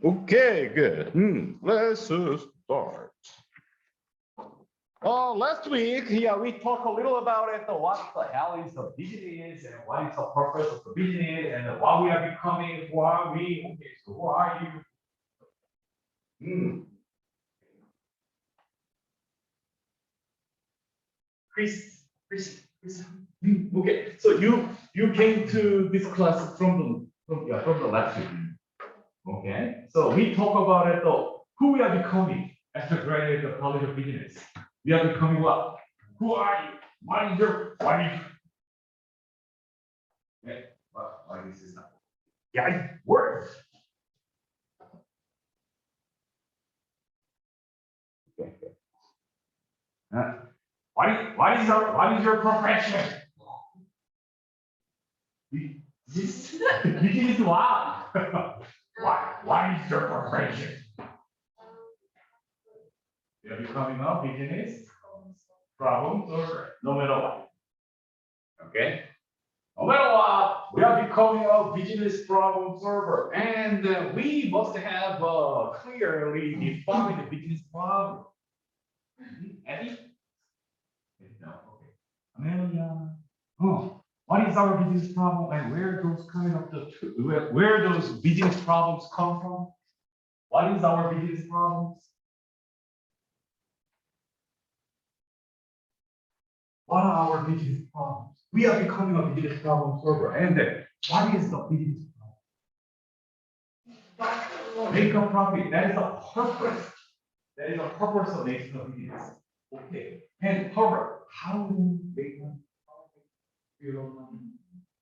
Okay, good. Let's start. Last week, we talked a little about it. What the hell is the business and what is the purpose of the business and why we are becoming, who are we? Okay, so who are you? Chris. Okay, so you came to this class from the last week. Okay, so we talk about it though. Who we are becoming after graduating the College of Business. We are becoming what? Who are you? What is your? Okay, why this is not? Yeah, it works. Okay. What is your profession? This is wow. What is your profession? You are becoming a business problem solver, no matter what. Okay? No matter what, we are becoming a business problem solver. And we must have clearly defined the business problem. Eddie? No, okay. Amelia. Oh, what is our business problem and where those business problems come from? What is our business problems? What are our business problems? We are becoming a business problem solver. And what is the business problem? Make a profit. That is a purpose. That is a purpose of making a business. Okay. And purpose. How do we make money? Do you love money?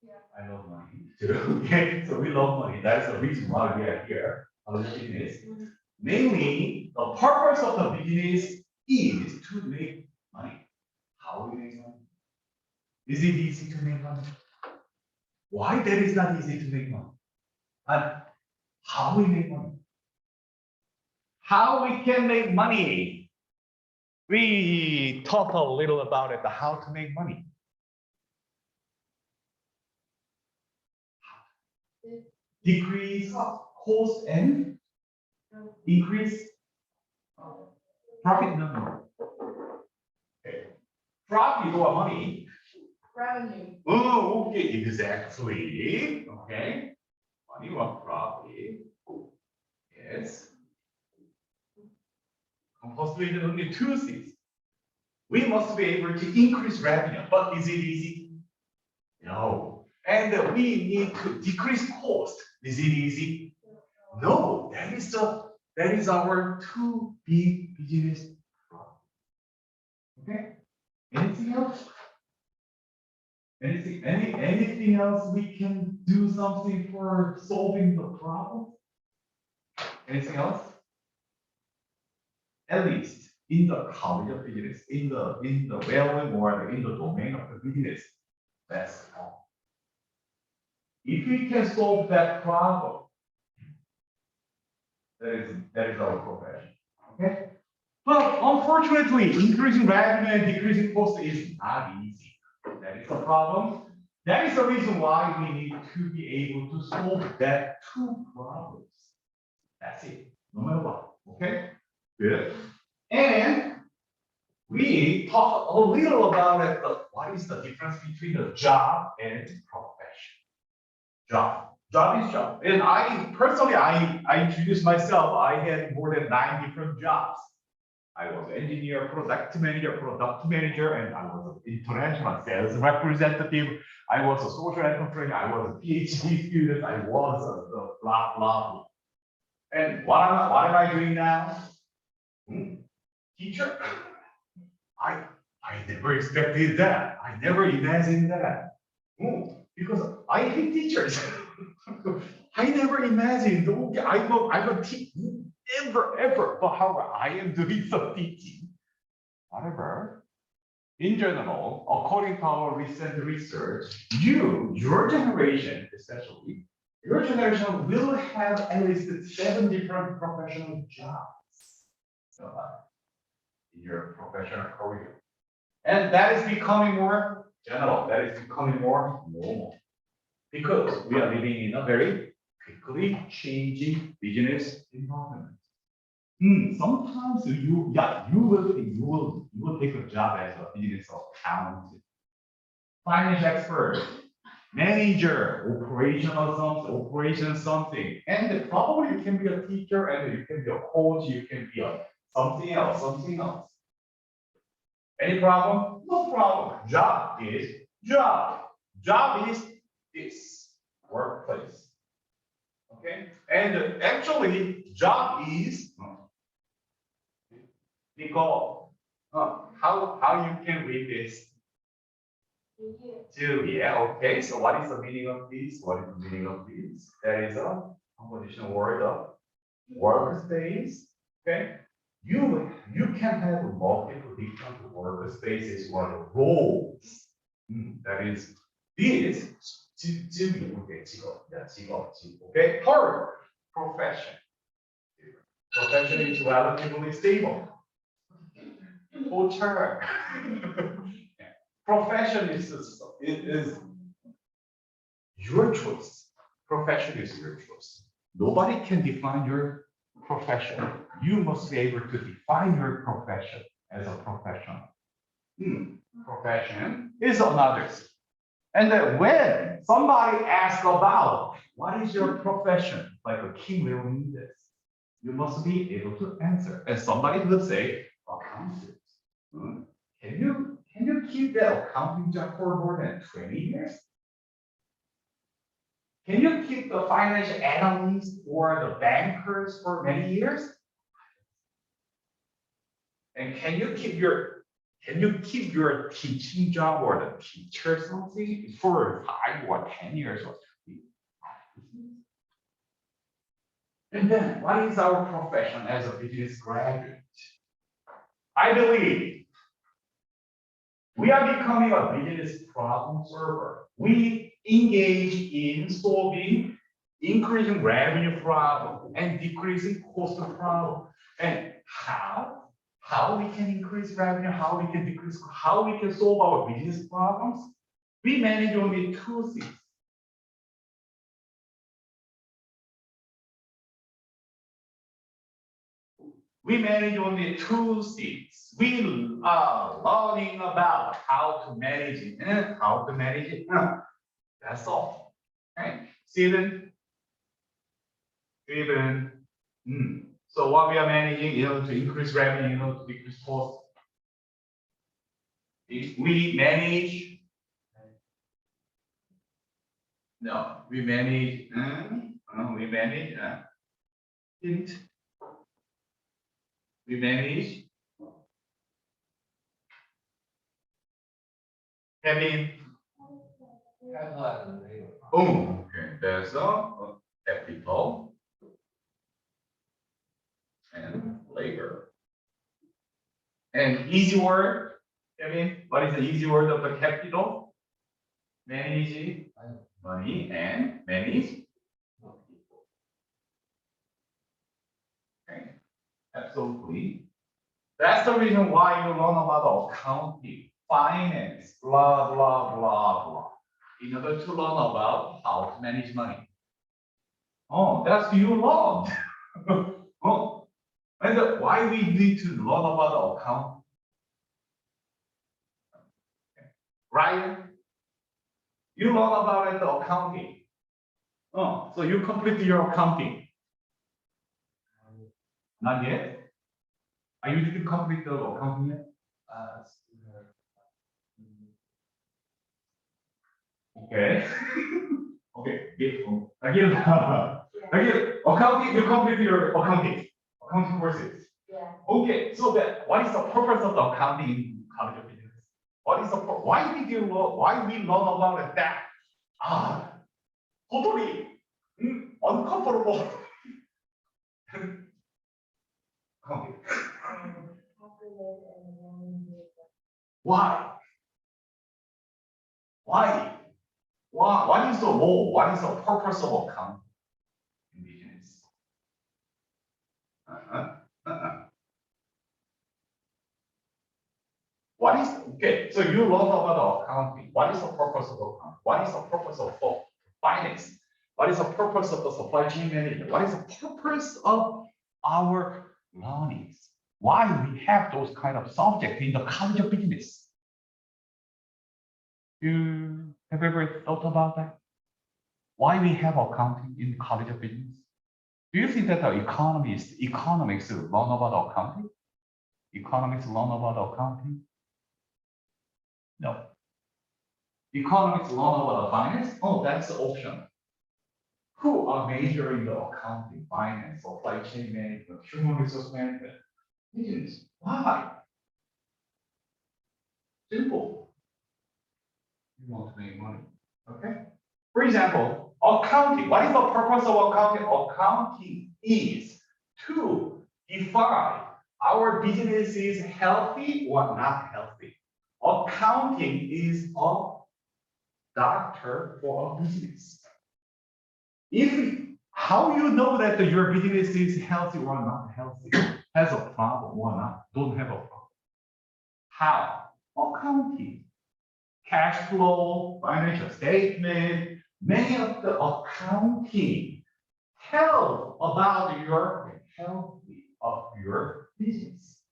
Yeah. I love money too. Okay. So we love money. That is the reason why we are here on the business. Mainly, the purpose of the business is to make money. How do we make money? Is it easy to make money? Why that is not easy to make money? And how we make money? How we can make money? We talk a little about it, how to make money. Decrease cost and increase profit number. Okay. Profit or money. Revenue. Oh, okay, exactly. Okay. Money or profit. Yes. Compostulated only two things. We must be able to increase revenue, but is it easy? No. And we need to decrease cost. Is it easy? No. That is our two big business problems. Okay. Anything else? Anything else we can do something for solving the problem? Anything else? At least in the college of business, in the realm or in the domain of the business, that's all. If we can solve that problem, that is our profession. Okay. But unfortunately, increasing revenue and decreasing cost is not easy. That is a problem. That is the reason why we need to be able to solve that two problems. That's it. No matter what. Okay. Good. And we talk a little about it, but what is the difference between the job and profession? Job is job. And I personally, I introduced myself. I had more than 9 different jobs. I was engineer, product manager, and I was an international sales representative. I was a social entrepreneur. I was a PhD student. I was a blah, blah, blah. And what am I doing now? Teacher. I never expected that. I never imagined that. Because I hate teachers. I never imagined. Okay, I'm a teacher. Ever. But however, I am doing some teaching. However, in general, according to our recent research, your generation, especially, your generation will have at least 7 different professional jobs in your professional career. And that is becoming more general. That is becoming more normal. because we are living in a very quickly changing business environment. Sometimes you will take a job as a business accountant, finance expert, manager, operation something, and probably you can be a teacher, and you can be a coach, you can be a something else. Any problem? No problem. Job is job. Job is this workplace. Okay, and actually, job is because how you can read this? Yeah. Okay. So what is the meaning of this? What is the meaning of this? That is a composition word of workspace. Okay. You can have multiple different workspaces or roles. That is this. Okay. Okay. Third, profession. Profession is relatively stable. Culture. Profession is your choice. Profession is your choice. Nobody can define your profession. You must be able to define your profession as a professional. Profession is another thing. And then when somebody asks about what is your profession, like a king will mean this, you must be able to answer. And somebody will say, accountant. Can you keep that accounting job for more than 20 years? Can you keep the financial analyst or the bankers for many years? And can you keep your teaching job or the teacher something for 5 or 10 years or something? And then what is our profession as a business graduate? I believe we are becoming a business problem solver. We engage in solving increasing revenue problem and decreasing cost problem. And how we can increase revenue, how we can decrease, how we can solve our business problems? We manage only 2 things. We manage only 2 things. We are learning about how to manage it and how to manage it. That's all. Right? Steven. So what we are managing, to increase revenue, to decrease cost. If we manage. No, we manage. We manage having. Okay. There's a capital and labor. And easy word. What is the easy word of the capital? Manage money and manage people. Okay. Absolutely. That's the reason why you learn about accounting, finance, blah, blah, blah, blah, in order to learn about how to manage money. Oh, that's you learned. Oh, and why we need to learn about accounting? Ryan, you learn about the accounting. Oh, so you complete your accounting. Not yet? Are you didn't complete the accounting yet? Okay. Okay. Again, accounting, you complete your accounting courses. Yeah. Okay, so that what is the purpose of the accounting in college of business? What is the why did you learn? Why we learn about that? Totally uncomfortable. Okay. Why? What is the role? What is the purpose of accounting in business? What is okay? So you learn about accounting. What is the purpose of accounting? What is the purpose of finance? What is the purpose of the supply chain management? What is the purpose of our learnings? Why we have those kind of subjects in the College of Business? You have ever thought about that? Why we have accounting in College of Business? Do you think that the economics learn about accounting? Economics learn about accounting? No. Economics learn about finance? Oh, that's the option. Who are majoring the accounting, finance, supply chain management, human resource management? Business. Why? Simple. You want to make money. Okay? For example, accounting. What is the purpose of accounting? Accounting is to define our business is healthy or not healthy. Accounting is a doctor for a business. How you know that your business is healthy or not healthy, has a problem or not, don't have a problem. How? Accounting, cash flow, financial statement, many of the accounting tell about your health of your business.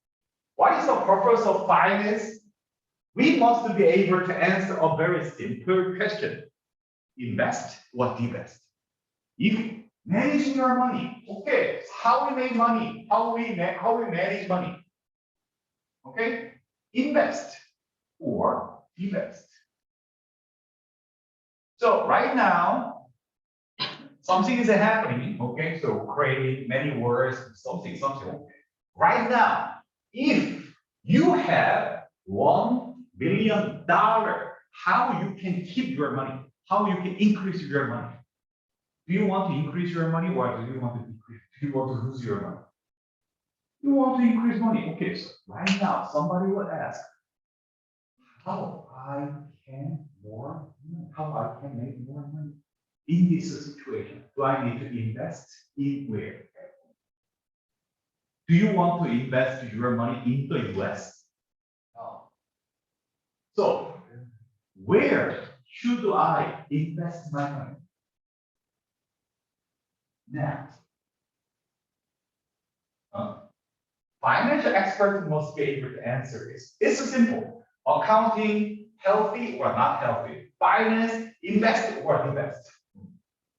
What is the purpose of finance? We must be able to answer a very simple question. Invest or divest? If managing your money, okay, how we make money, how we manage money, okay, invest or divest. So right now, something is happening, okay, so creating many words, something, okay. Right now, if you have $1 billion, how you can keep your money, how you can increase your money? Do you want to increase your money or do you want to decrease? Do you want to lose your money? You want to increase money. Okay, so right now somebody will ask, how I can make more money in this situation? Do I need to invest in where? Do you want to invest your money in the US? No. So where should I invest my money? Now, financial experts must be able to answer this. It's simple. Accounting, healthy or not healthy? Finance, invest or divest?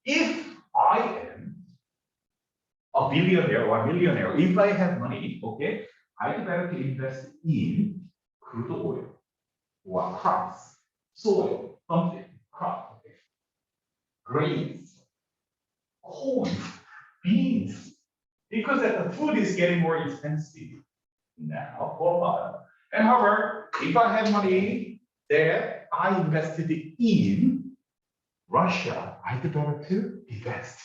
If I am a billionaire or a millionaire, if I have money, okay, I better to invest in crude oil or crops, soil, something, crop, okay. Grains, corn, beans, because the food is getting more expensive now for a while. And however, if I have money there, I invested in Russia, I'd better to invest.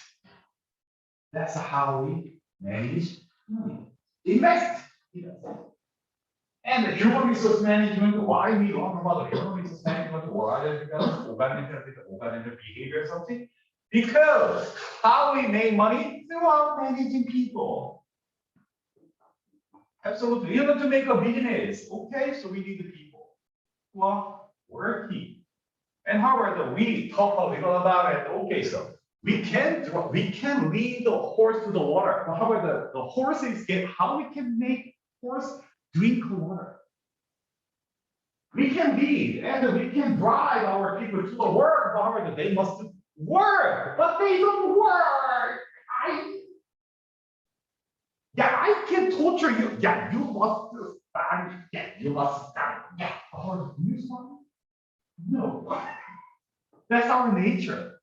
That's how we manage money. Invest. And the human resource management, why we learn about the human resource management, why organizational behavior or something? Because how we make money throughout managing people. Absolutely. You want to make a business. Okay, so we need the people who are working. And however, we talk a little about it. Okay, so we can lead the horse to the water. But however, the horses how we can make horse drink water. We can lead and we can drive our people to the work. However, they must work, but they don't work. I can torture you. Yeah, you must stand. Yeah, you must stand. Yeah, no. That's our nature.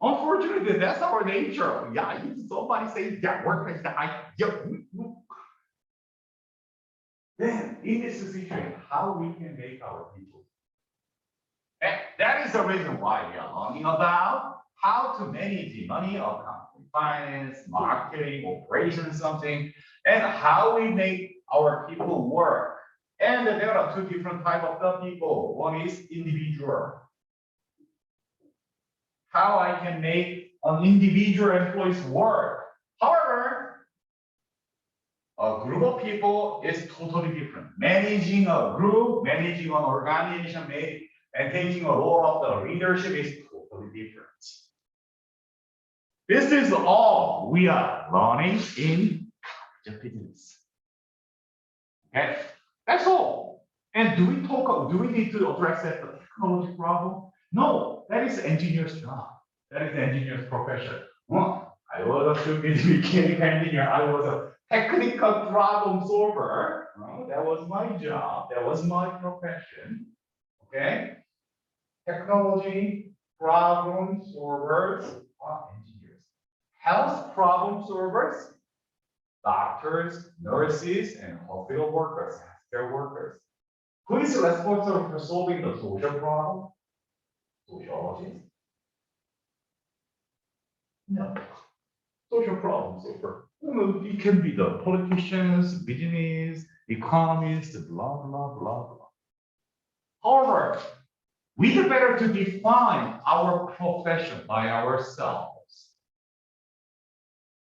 Unfortunately, that's our nature. Yeah, if somebody says, yeah, work like that, then in this situation, how we can make our people? And that is the reason why we are learning about how to manage the money, accounting, finance, marketing, operations, something, and how we make our people work. And there are two different types of people. One is individual. How I can make an individual employees work. However, a group of people is totally different. Managing a group, managing an organization, and taking a role of the leadership is totally different. This is all we are learning in the business. Okay, that's all. And do we need to address that technology problem? No, that is engineer's job. That is engineer's profession. Well, I was a stupid mechanical engineer. I was a technical problem solver. Well, that was my job. That was my profession. Okay, technology problem solvers are engineers. Health problem solvers, doctors, nurses, and hospital workers, healthcare workers. Who is responsible for solving the social problem? Sociologists? No. Social problem solver. It can be the politicians, business, economists, blah, blah, blah, blah. However, we do better to define our profession by ourselves.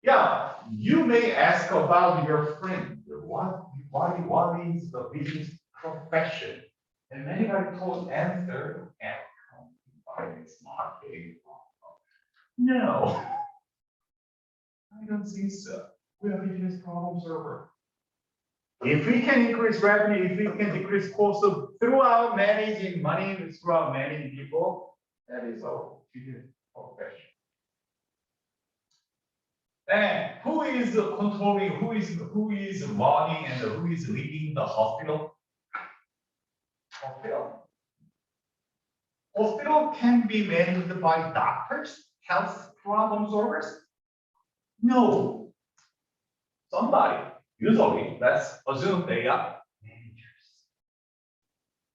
Yeah, you may ask about your friend, what is the business profession? And many people told answer, finance, marketing. No, I don't think so. We are business problem solver. If we can increase revenue, if we can decrease costs throughout managing money, throughout managing people, that is our business profession. And who is controlling, who is running, and who is leading the hospital? Hospital can be managed by doctors, health problem solvers? No. Somebody, usually, let's assume they are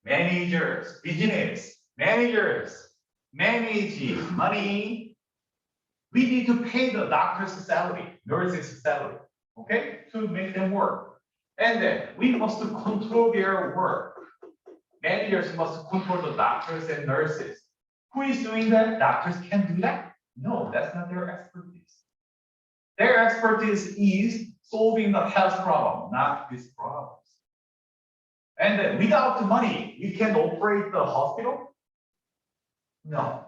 managers, business, managers, managing money. We need to pay the doctor's salary, nurse's salary, okay, to make them work. And then we must control their work. Managers must control the doctors and nurses. Who is doing that? Doctors can do that? No, that's not their expertise. Their expertise is solving the health problem, not these problems. And then without money, you can operate the hospital? No.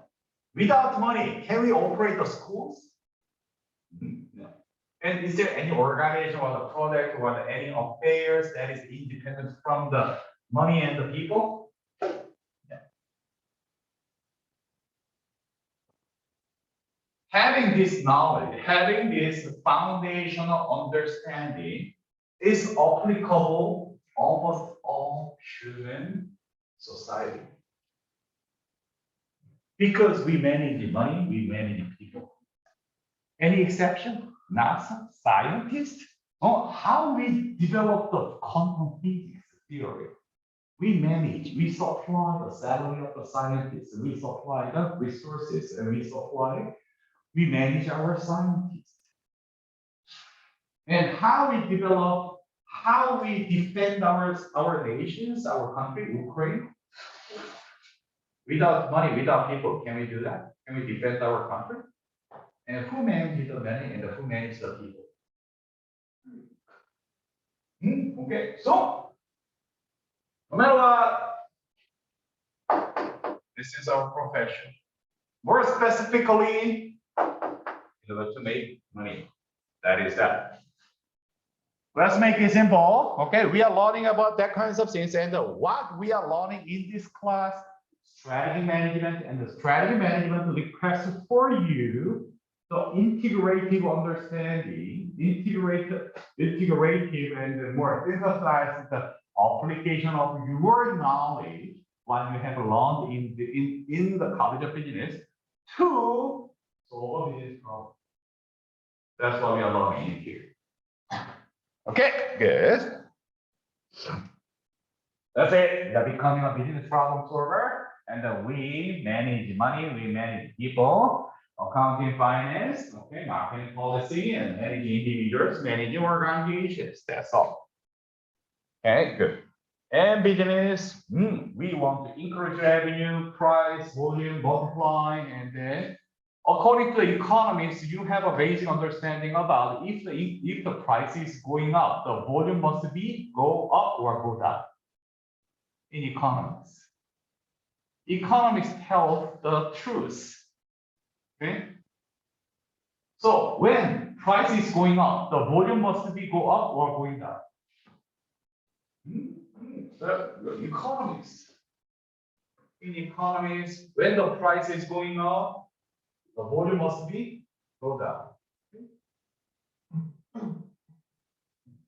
Without money, can we operate the schools? No. And is there any organization or the product or any affairs that is independent from the money and the people? No. Having this knowledge, having this foundational understanding is applicable almost all human society. Because we manage money, we manage people. Any exception? NASA, scientists? Oh, how we develop the quantum physics theory? We manage, we supply the salary of the scientists, we supply the resources, and we manage our scientists. And how we develop, how we defend our nations, our country, Ukraine. Without money, without people, can we do that? Can we defend our country? And who manages the money and who manages the people? Okay, so no matter what, this is our profession. More specifically, in order to make money. That is that. Let's make it simple. Okay, we are learning about that kinds of things, and what we are learning in this class, strategy management, and the strategy management requires for you the integrative understanding, integrative, and more emphasize the application of your knowledge what you have learned in the College of Business to solve a business problem. That's what we are learning here. Okay, good. That's it. We are becoming a business problem solver, and we manage money, we manage people, accounting, finance, okay, marketing policy, and managing individuals, managing organizations. That's all. Okay, good. And business, we want to increase revenue, price, volume, multiply, and then according to the economists, you have a basic understanding about if the price is going up, the volume must be go up or go down. In economics, economists tell the truth Okay. So when price is going up, the volume must be go up or going down. The economists. In economics, when the price is going up, the volume must be go down.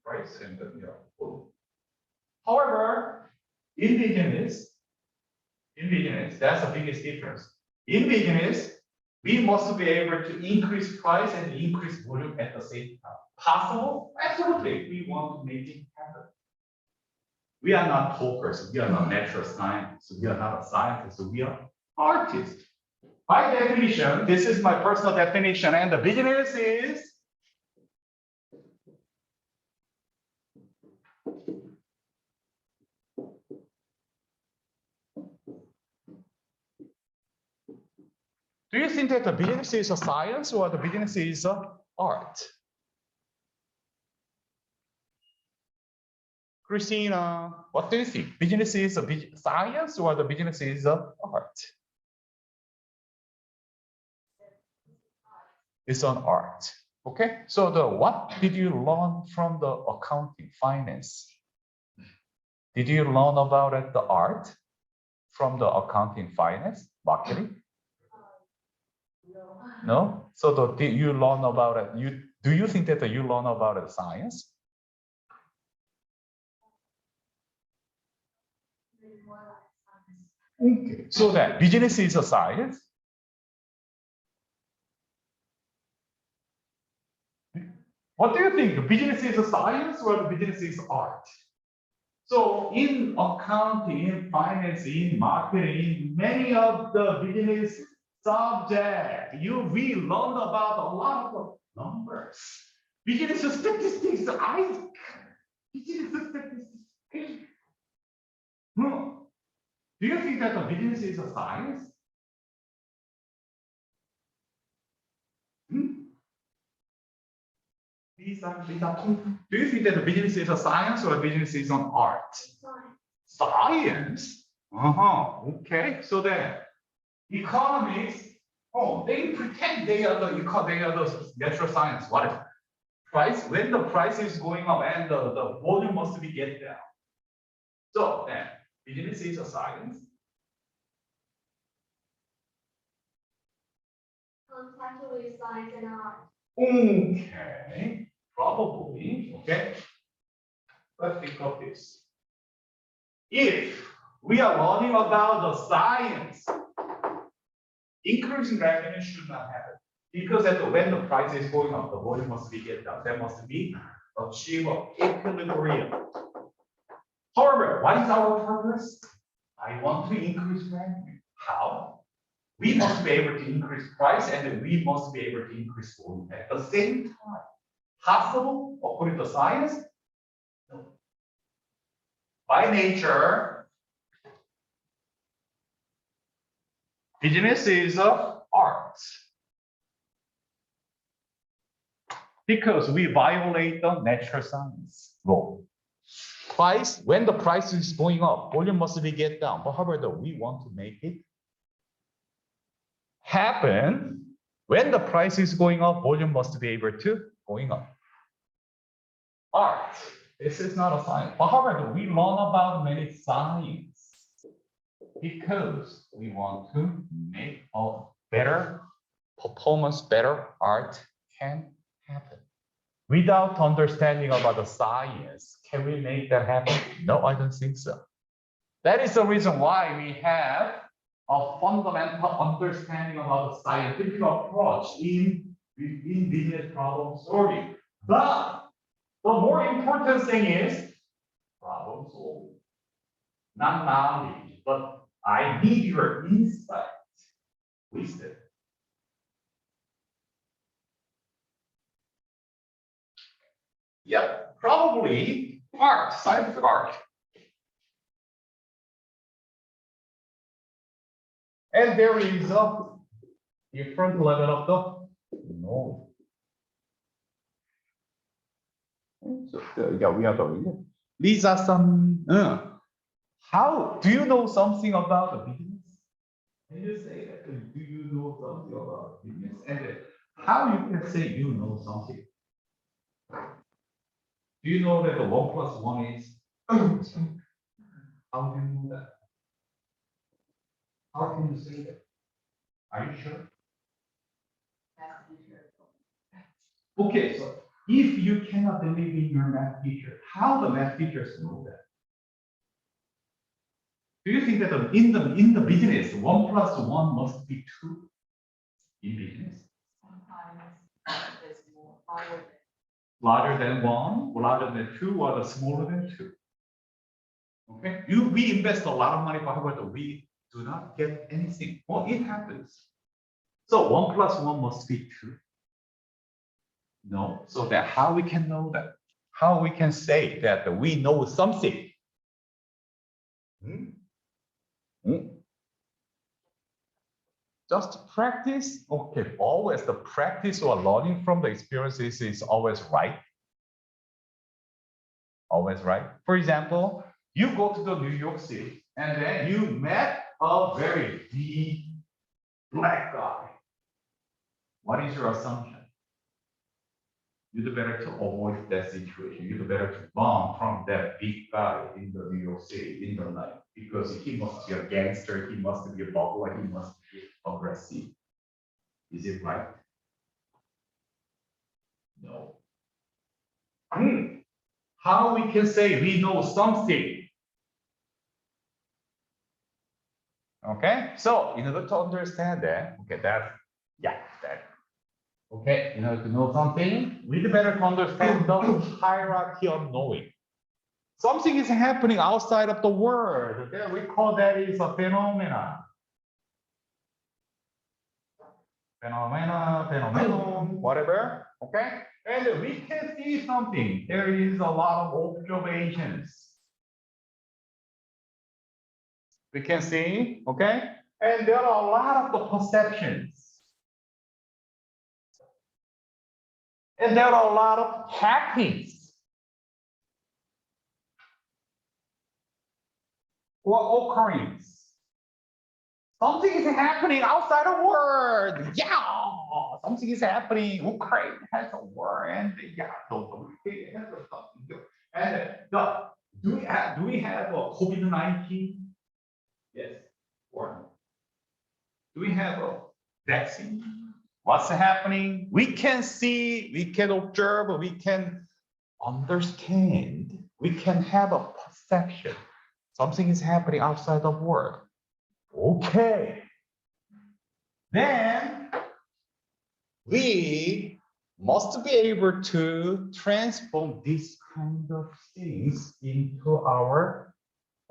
Price and the volume. However, in business, that's the biggest difference. In business, we must be able to increase price and increase volume at the same time. Possible? Absolutely. We want to make it happen. We are not talkers. We are not natural scientists. We are not a scientist. We are artists. By definition, this is my personal definition, and the business is do you think that the business is a science or the business is a art? Christina, what do you think? Business is a science or the business is a art? It's an art. Okay, so what did you learn from the accounting finance? Did you learn about it, the art from the accounting finance marketing? No. So did you learn about it? Do you think that you learn about it science? Okay. So that business is a science. What do you think? Business is a science or the business is art? So in accounting, in finance, in marketing, many of the business subjects, we learned about a lot of numbers. Business statistics, business statistics. Do you think that the business is a science? Lisa, do you think that the business is a science or a business is an art? Science? Okay. So then, economics, they pretend they are the natural science. What is price? When the price is going up and the volume must be get down. So then, business is a science. Conceptually, science and art. Okay, probably. Okay. Let's think of this. If we are learning about the science, increasing revenue should not happen. Because when the price is going up, the volume must be get down. That must be achieve equilibrium. However, what is our purpose? I want to increase revenue. How? We must be able to increase price and we must be able to increase volume at the same time. Possible according to science? No. By nature, business is an art. Because we violate the natural science law. Price, when the price is going up, volume must be get down. But however, we want to make it happen. When the price is going up, volume must be able to going up. Art. This is not a science. But however, we learn about many science because we want to make a better performance, better art can happen. Without understanding about the science, can we make that happen? No, I don't think so. That is the reason why we have a fundamental understanding about the scientific approach in business problem solving. But the more important thing is problem solving. Not knowledge, but I need your insight, wisdom. Yeah, probably art, scientific art. And there is a different level of the knowledge. So, yeah, we are doing it. These are some. How do you know something about the business? And you say that, do you know something about business? And how you can say you know something? Do you know that the 1 plus 1 is? How do you know that? How can you say that? Are you sure? Okay, so if you cannot believe in your math teacher, how the math teachers know that? Do you think that in the business, 1 plus 1 must be 2 in business? Sometimes it's more Larger than 1, larger than 2, or smaller than 2. Okay, we invest a lot of money, however, we do not get anything. Well, it happens. So 1 plus 1 must be 2. No, so that how we can know that? How we can say that we know something? Just practice. Okay, always the practice or learning from the experiences is always right. Always right. For example, you go to the New York City and then you met a very deep black guy. What is your assumption? You'd better to avoid that situation. You'd better to run from that big guy in the New York City in the night because he must be a gangster, he must be a burglar, he must be aggressive. Is it right? No. How we can say we know something? Okay, so in order to understand that, okay, that. Okay, in order to know something, we'd better to understand the hierarchy of knowing. Something is happening outside of the world. Okay, we call that is a phenomena. Phenomenon, whatever. Okay, and we can see something. There is a lot of observations. We can see, okay, and there are a lot of the perceptions. And there are a lot of happenings or occurrence. Something is happening outside the world. Yeah, something is happening. Ukraine has a war, and yeah, it has something to do. And do we have a COVID-19? Yes. Or do we have a vaccine? What's happening? We can see, we can observe, we can understand, we can have a perception. Something is happening outside the world. Okay. Then we must be able to transform these kind of things into our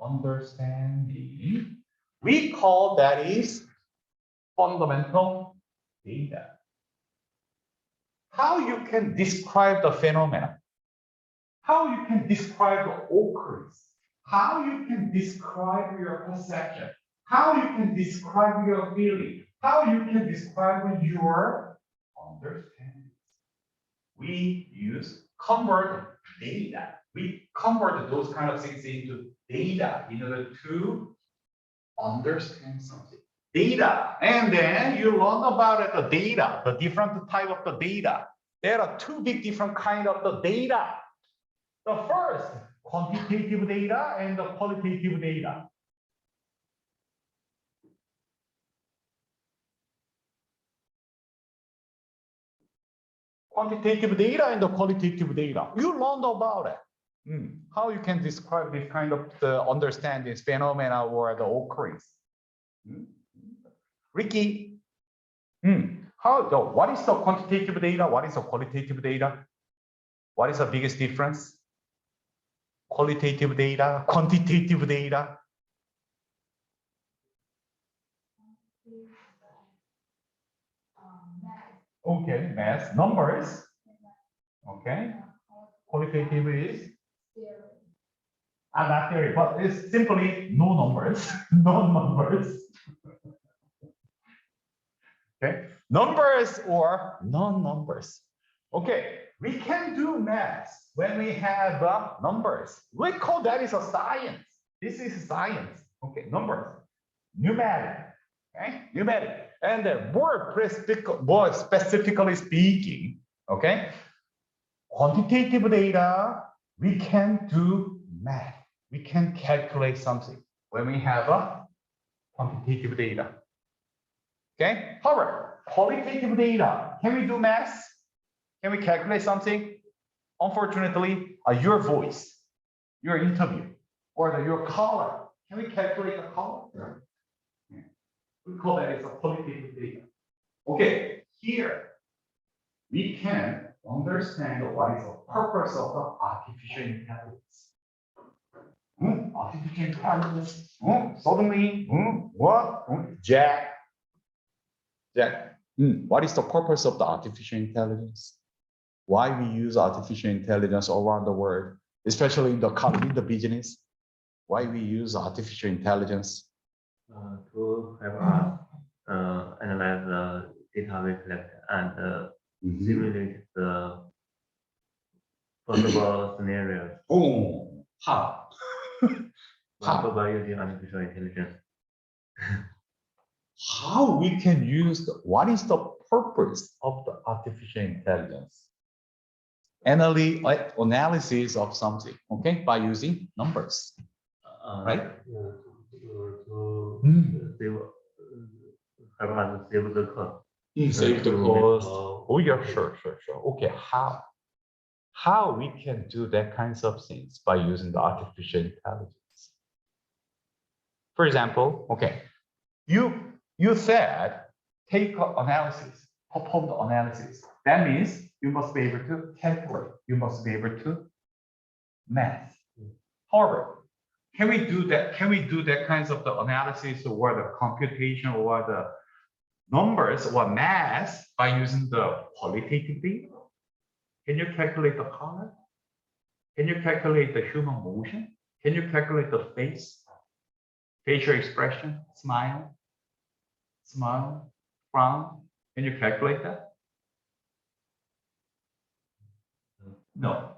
understanding. We call that is fundamental data. How you can describe the phenomena? How you can describe the occurrence? How you can describe your perception? How you can describe your feeling? How you can describe your understanding? We use convert data. We convert those kind of things into data in order to understand something. Data, and then you learn about it, the data, the different type of the data. There are two big different kind of the data. The first, quantitative data and the qualitative data. Quantitative data and the qualitative data. You learned about it. How you can describe this kind of the understanding phenomena or the occurrence? Ricky, what is the quantitative data? What is the qualitative data? What is the biggest difference? Qualitative data, quantitative data. Okay, math, numbers. Okay, qualitative is not theory, but it's simply no numbers, no numbers. Okay, numbers or non-numbers. Okay, we can do math when we have numbers. We call that is a science. This is science. Okay, numbers, numeric. Okay, numeric. And more specifically speaking, okay, quantitative data, we can do math. We can calculate something when we have a quantitative data. Okay, however, qualitative data, can we do math? Can we calculate something? Unfortunately, your voice, your interview, or your color, can we calculate the color? Yeah. We call that as a qualitative data. Okay, here we can understand what is the purpose of the artificial intelligence. Artificial intelligence. Suddenly, what? Jack. What is the purpose of the artificial intelligence? Why we use artificial intelligence around the world, especially in the business? Why we use artificial intelligence? To have analyze the data we collect and simulate the possible scenarios. Oh, how? Also by using artificial intelligence. How we can use what is the purpose of the artificial intelligence? Analysis of something, okay, by using numbers, right? Save the cost. Save the cost. Oh yeah, sure. Okay, how we can do that kinds of things by using the artificial intelligence? For example, okay, you said take analysis, perform the analysis. That means you must be able to calculate. You must be able to math. However, can we do that? Can we do that kinds of the analysis or the computation or the numbers or math by using the qualitative data? Can you calculate the color? Can you calculate the human motion? Can you calculate the face, facial expression, smile, frown? Can you calculate that? No.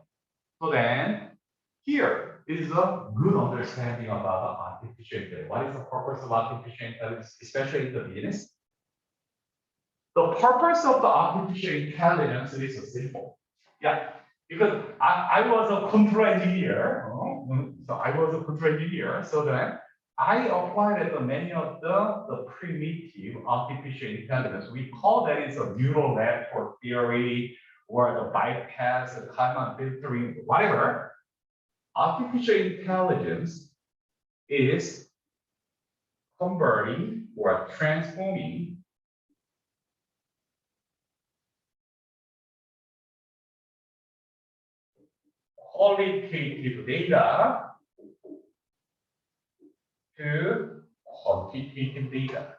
So then, here is a good understanding about artificial intelligence. What is the purpose of artificial intelligence, especially in the business? The purpose of the artificial intelligence is simple. Yeah, because I was a control engineer. So I was a control engineer. So then I applied many of the primitive artificial intelligence. We call that is a neural network theory or the bypass, the Kalman filtering, whatever. Artificial intelligence is converting or transforming qualitative data to quantitative data.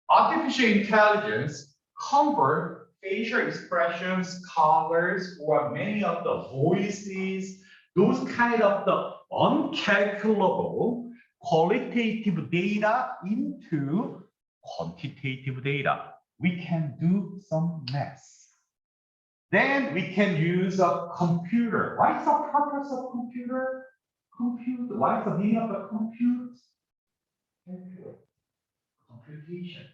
Artificial intelligence convert facial expressions, colors, or many of the voices, those kind of the uncalculable qualitative data into quantitative data. We can do some math. Then we can use a computer. What is the purpose of computer? Compute. What is the meaning of the compute? Computation.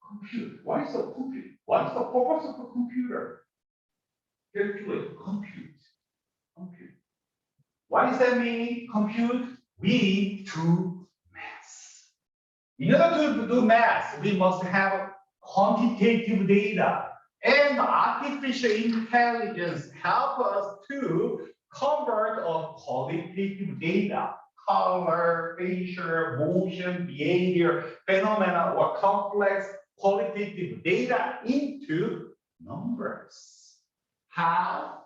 Compute. What is the compute? What is the purpose of the computer? Calculate. Compute. Compute. What does that mean? Compute. We need to math. In order to do math, we must have quantitative data, and artificial intelligence help us to convert a qualitative data, color, facial, motion, behavior, phenomena, or complex qualitative data into numbers. How?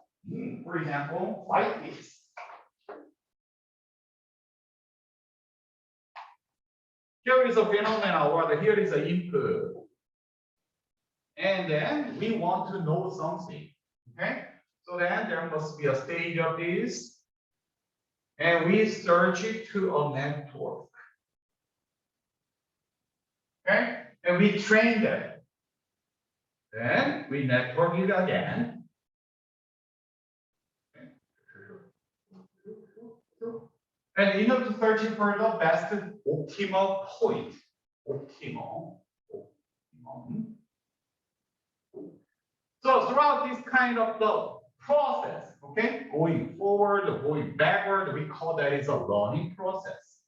For example, like this. Here is a phenomena, or here is an input. And then we want to know something. Okay? So then there must be a stage of this. And we search it to a network. Okay? And we train them. Then we network it again. And in order to search for the best optimal point, optimum. So throughout this kind of the process, okay, going forward, going backward, we call that is a learning process.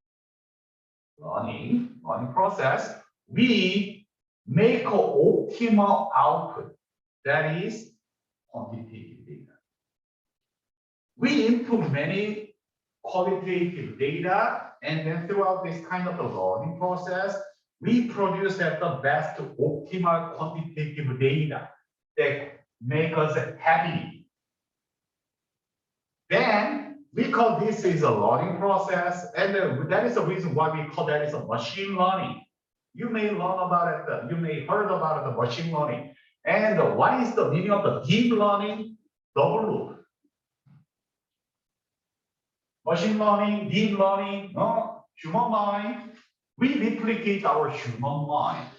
Learning process. We make an optimal output. That is quantitative data. We input many qualitative data, and then throughout this kind of the learning process, we produce at the best optimal quantitative data that make us happy. Then we call this is a learning process, and that is the reason why we call that is a machine learning. You may learn about it, you may heard about the machine learning. And what is the meaning of the deep learning? Double loop. Machine learning, deep learning, human mind. We replicate our human mind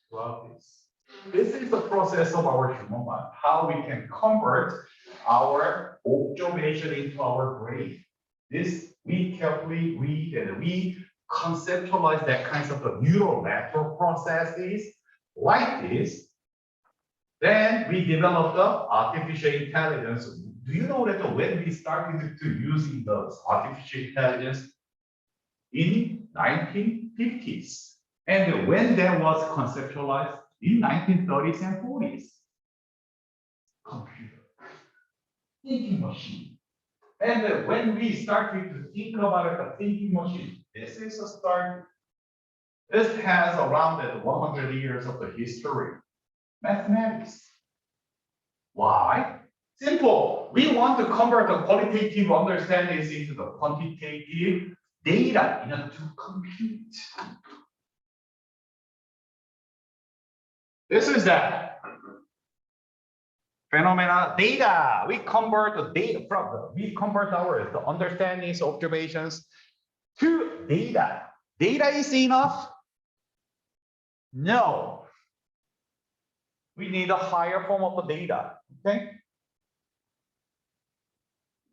throughout this. This is the process of our human mind, how we can convert our observation into our brain. This we carefully read and we conceptualize that kinds of the neural network processes like this. Then we develop the artificial intelligence. Do you know that when we started to using the artificial intelligence in 1950s, and when that was conceptualized in 1930s and 40s, computer, thinking machine. And when we started to think about it, the thinking machine, this is a start. This has around 100 years of the history. Mathematics. Why? Simple. We want to convert the qualitative understandings into the quantitative data in order to compute. This is that phenomena data. We convert the data we convert the understandings, observations to data. Data is enough? No. We need a higher form of the data. Okay?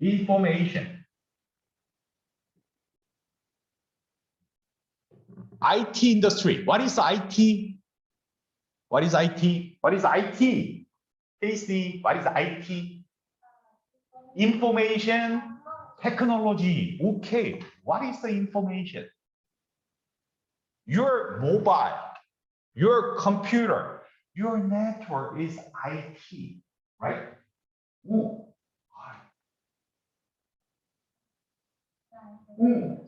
Information. IT industry. What is IT? What is IT? What is IT? Casey, what is IT? Information technology. Okay. What is the information? Your mobile, your computer, your network is IT, right? Ooh.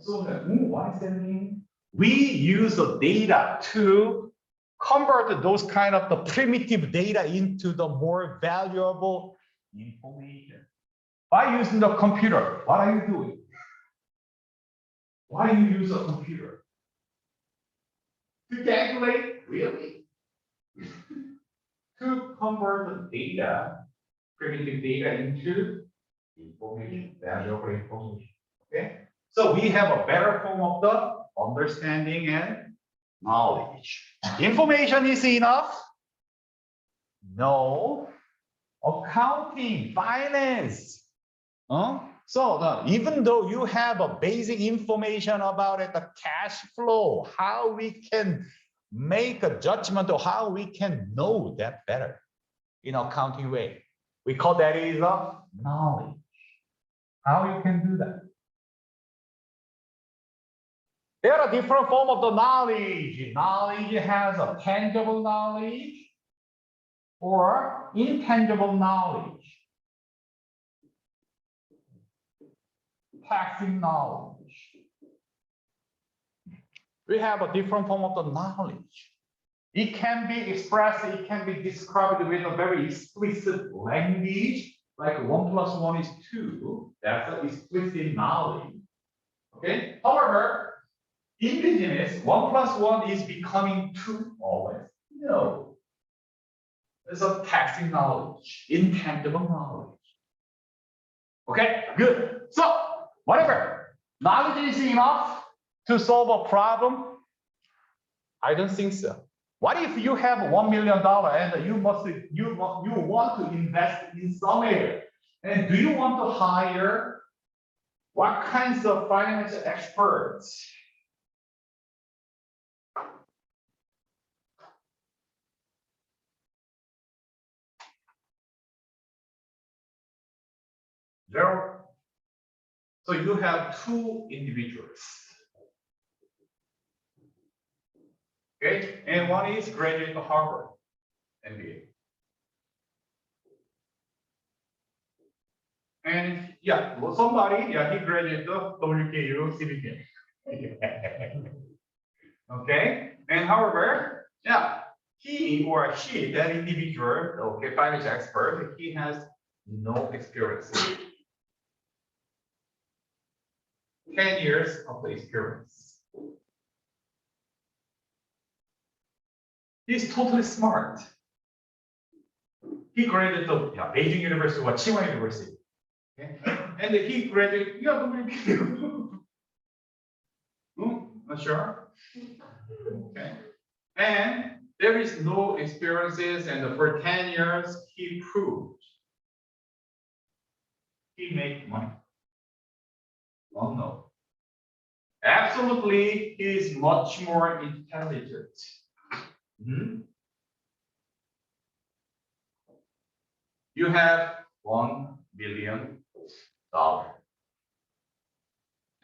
So what does that mean? We use the data to convert those kind of the primitive data into the more valuable information. By using the computer, what are you doing? Why do you use a computer? To calculate, really? To convert the data, primitive data into information, valuable information. Okay? So we have a better form of the understanding and knowledge. Information is enough? No. Accounting, finance. So even though you have a basic information about it, the cash flow, how we can make a judgment or how we can know that better in accounting way. We call that is a knowledge. How you can do that? There are different forms of the knowledge. Knowledge has a tangible knowledge or intangible knowledge. Passing knowledge. We have a different form of the knowledge. It can be expressed, it can be described with a very explicit language, like 1 + 1 is 2. That's an explicit knowledge. Okay. However, in business, 1 + 1 is becoming 2 always. No. There's a passing knowledge, intangible knowledge. Okay, good. So, whatever. Knowledge is enough to solve a problem? I don't think so. What if you have $1 million and you want to invest in somewhere? And do you want to hire What kinds of financial experts? Zero. So you have two individuals. Okay, and one is graduate of Harvard, MBA. And yeah, well, somebody, yeah, he graduated WKU, CBK. Okay, and however, yeah, he or she, that individual, okay, financial expert, he has no experience. 10 years of the experience. He's totally smart. He graduated from Beijing University or Tsinghua University. Okay? And he graduated, WKU. Not sure. Okay. And there is no experiences, and for 10 years, he proved he made money. Oh no. Absolutely, he is much more intelligent. You have $1 billion.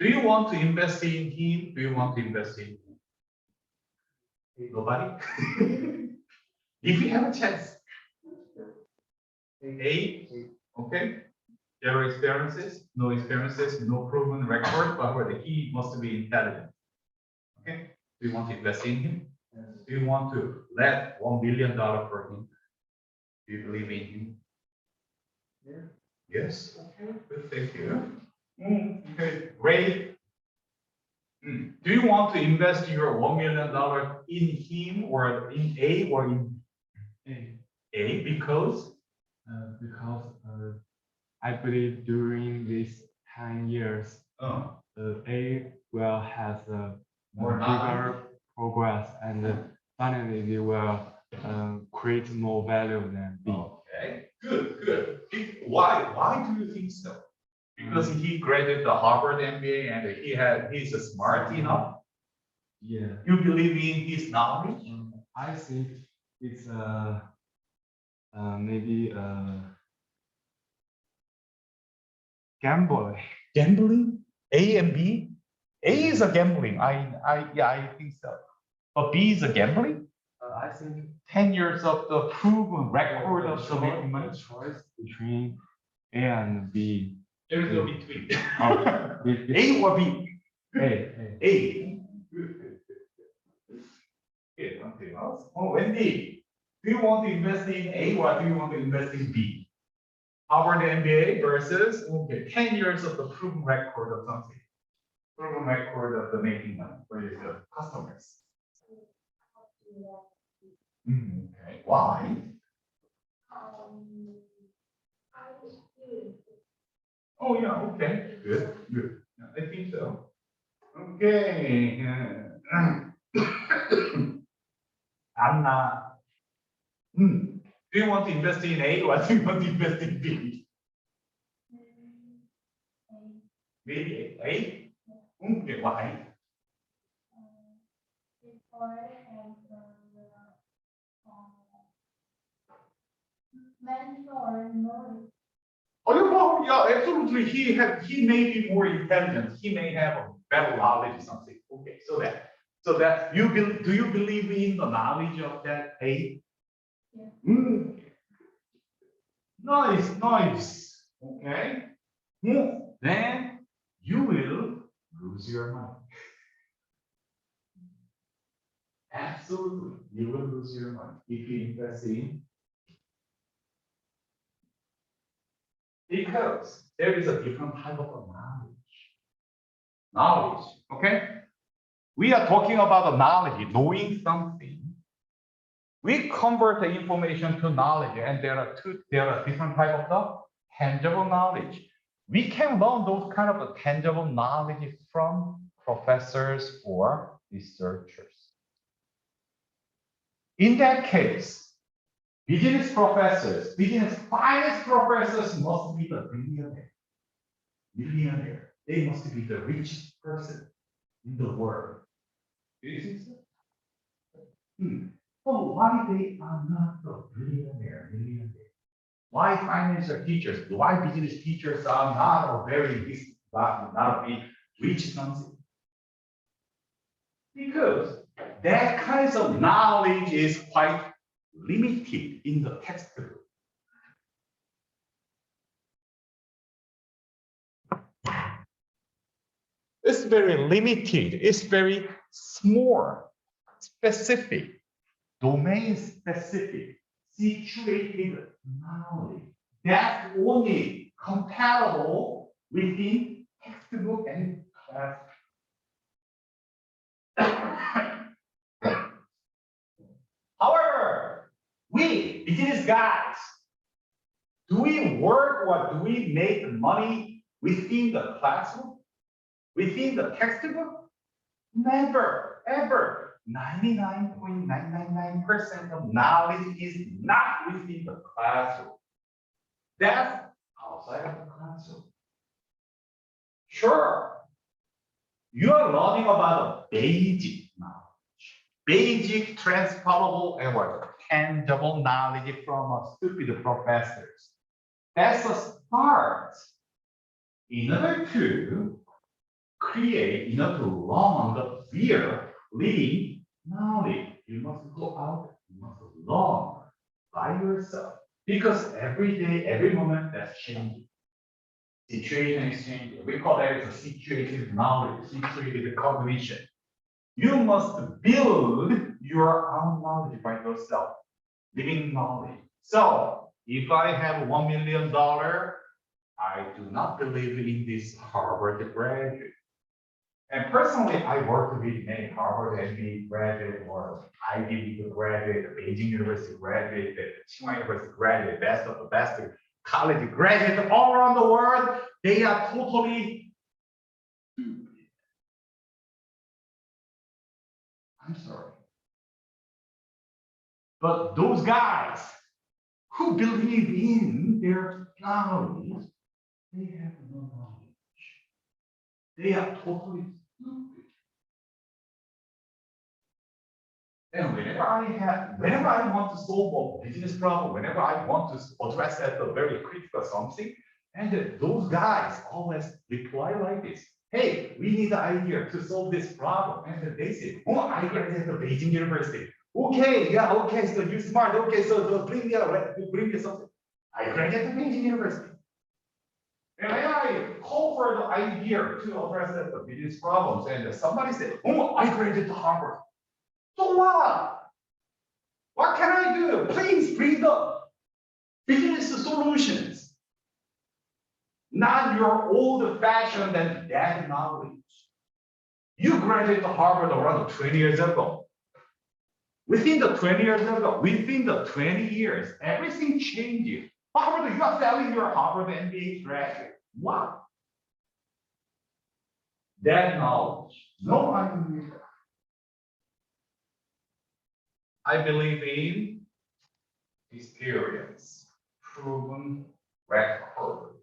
Do you want to invest in him? Do you want to invest in him? Nobody? If you have a chance. A, okay. Zero experiences, no proven record, but he must be intelligent. Okay. Do you want to invest in him? Do you want to let $1 billion for him? Do you believe in him? Yeah. Yes. Okay. Good. Thank you. Okay. Great. Do you want to invest your $1 million in him or in A or in A because? Because I believe during these 10 years, A will have More bigger progress, and finally they will create more value than B. Okay, good. Why do you think so? Because he graduated the Harvard MBA and he's smart enough. Yeah. You believe in his knowledge? I think it's maybe gambling. Gambling? A and B? A is a gambling. I think so. But B is a gambling? I think 10 years of the proven record of the making money. choice between A and B. There is no between. It- A or B? A. A. Okay, something else. Oh, Wendy, do you want to invest in A or do you want to invest in B? Harvard MBA versus 10 years of the proven record of something. Proven record of the making money for the customers. Okay, why? Oh yeah, okay, good. Yeah, I think so. Okay. Anna. Do you want to invest in A or do you want to invest in B? Maybe A? Okay, why? Oh, yeah, absolutely. He may be more intelligent. He may have a better knowledge or something. Okay, so that do you believe in the knowledge of that A? Yeah. Nice. Okay. Then you will lose your money. Absolutely, you will lose your money if you invest in. Because there is a different type of knowledge. Okay? We are talking about the knowledge, knowing something. We convert the information to knowledge, and there are different types of the tangible knowledge. We can learn those kind of tangible knowledge from professors or researchers. In that case, business finance professors must be the millionaire. they must be the richest person in the world. Do you think so? Oh, why they are not the millionaire? Why financial teachers, why business teachers are not a very big, not a big rich something? Because that kind of knowledge is quite limited in the textbook. It's very limited, it's very small, specific, domain specific, situated knowledge. That's only comparable within textbook and class. However, we business guys, do we work or do we make money within the classroom? Within the textbook? Never, ever. 99.999% of knowledge is not within the classroom. That's outside of the classroom. Sure, you are learning about the basic knowledge, basic transferable and what? Tangible knowledge from a stupid professors. That's a start. In order to create, in order to learn the real living knowledge, you must go out, you must learn by yourself. Because every day, every moment, that's changing. Situation is changing. We call that a situated knowledge, situated cognition. You must build your own knowledge by yourself, living knowledge. So if I have $1 million, I do not believe in this Harvard graduate. And personally, I worked with many Harvard MBA graduate or Ivy League graduate, Beijing University graduate, Tsinghua University graduate, best of the best college graduate all around the world. They are totally stupid. I'm sorry. But those guys who believe in their knowledge, they have no knowledge. They are totally stupid. And whenever I want to solve a business problem, whenever I want to address that a very critical something, and those guys always reply like this: "Hey, we need an idea to solve this problem." And they say, "Oh, I graduated from Beijing University." Okay, yeah, okay, so you're smart. Okay, so bring me something. I graduated from Beijing University. And when I call for the idea to address the business problems, and somebody said, "Oh, I graduated Harvard." So what? What can I do? Please bring the business solutions, not your old-fashioned and dead knowledge. You graduated Harvard around 20 years ago. Within the 20 years ago, within the 20 years, everything changes. Harvard, you are selling your Harvard MBA graduate. What? Dead knowledge. No, I don't believe that. I believe in experience, proven record.